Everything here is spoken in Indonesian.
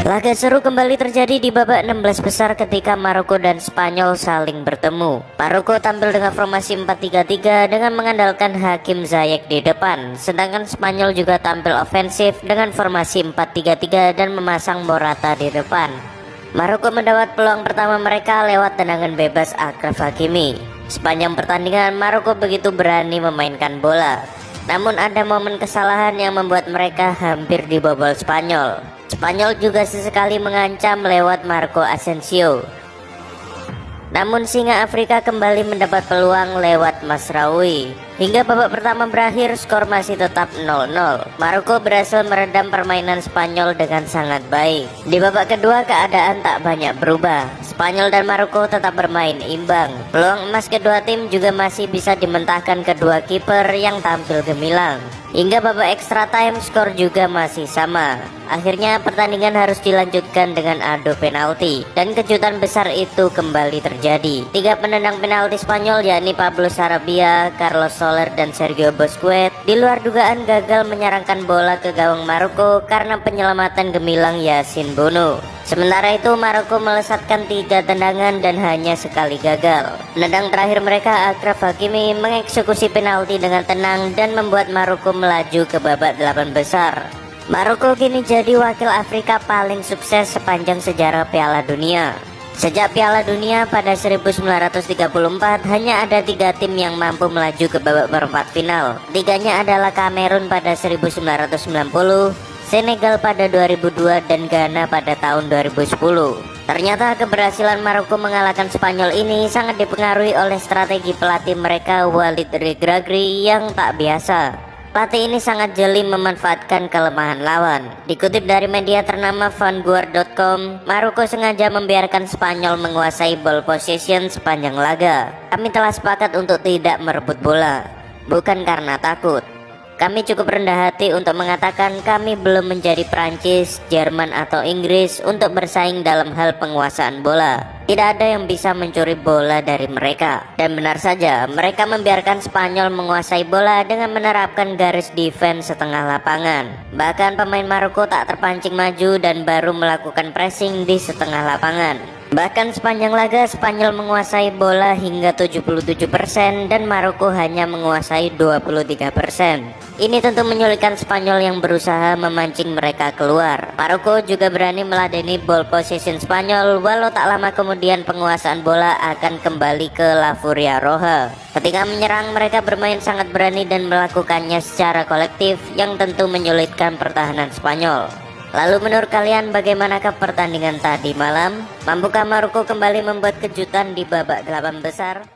Laga seru kembali terjadi di babak 16 besar ketika Maroko dan Spanyol saling bertemu. Maroko tampil dengan formasi 4-3-3 dengan mengandalkan Hakim Ziyech di depan, sedangkan Spanyol juga tampil ofensif dengan formasi 4-3-3 dan memasang Morata di depan. Maroko mendapat peluang pertama mereka lewat tendangan bebas Achraf Hakimi. Sepanjang pertandingan Maroko begitu berani memainkan bola, namun ada momen kesalahan yang membuat mereka hampir dibobol Spanyol. Spanyol juga sesekali mengancam lewat Marco Asensio. Namun singa Afrika kembali mendapat peluang lewat Mazraoui. Hingga babak pertama berakhir skor masih tetap 0-0. Maroko berhasil meredam permainan Spanyol dengan sangat baik. Di babak kedua keadaan tak banyak berubah. Spanyol dan Maroko tetap bermain imbang. Peluang emas kedua tim juga masih bisa dimentahkan kedua kiper yang tampil gemilang. Hingga babak extra time skor juga masih sama. Akhirnya pertandingan harus dilanjutkan dengan adu penalti, dan kejutan besar itu kembali terjadi. 3 penendang penalti Spanyol yakni Pablo Sarabia, Carlos Soler dan Sergio Busquets di luar dugaan gagal menyerangkan bola ke gawang Maroko karena penyelamatan gemilang Yassine Bounou. Sementara itu Maroko melesatkan 3 tendangan dan hanya sekali gagal. Penendang terakhir mereka Achraf Hakimi mengeksekusi penalti dengan tenang dan membuat Maroko melaju ke babak 8 besar. Maroko kini jadi wakil Afrika paling sukses sepanjang sejarah Piala Dunia. Sejak Piala Dunia pada 1934 hanya ada 3 tim yang mampu melaju ke babak perempat final. Tiganya adalah Kamerun pada 1990, Senegal pada 2002 dan Ghana pada tahun 2010. Ternyata keberhasilan Maroko mengalahkan Spanyol ini sangat dipengaruhi oleh strategi pelatih mereka Walid Regragui yang tak biasa. Pelatih ini sangat jeli memanfaatkan kelemahan lawan. Dikutip dari media ternama Vanguard.com, Maroko sengaja membiarkan Spanyol menguasai ball possession sepanjang laga. Kami telah sepakat untuk tidak merebut bola, bukan karena takut. Kami cukup rendah hati untuk mengatakan kami belum menjadi Prancis, Jerman atau Inggris untuk bersaing dalam hal penguasaan bola. Tidak ada yang bisa mencuri bola dari mereka. Dan benar saja, mereka membiarkan Spanyol menguasai bola dengan menerapkan garis defense setengah lapangan. Bahkan pemain Maroko tak terpancing maju dan baru melakukan pressing di setengah lapangan. Bahkan sepanjang laga Spanyol menguasai bola hingga 77% dan Maroko hanya menguasai 23%. Ini tentu menyulitkan Spanyol yang berusaha memancing mereka keluar. Maroko juga berani meladeni ball possession Spanyol, walau tak lama kemudian penguasaan bola akan kembali ke La Furia Roja. Ketika menyerang mereka bermain sangat berani dan melakukannya secara kolektif yang tentu menyulitkan pertahanan Spanyol. Lalu menurut kalian bagaimanakah pertandingan tadi malam? Mampukah Maroko kembali membuat kejutan di babak 8 besar?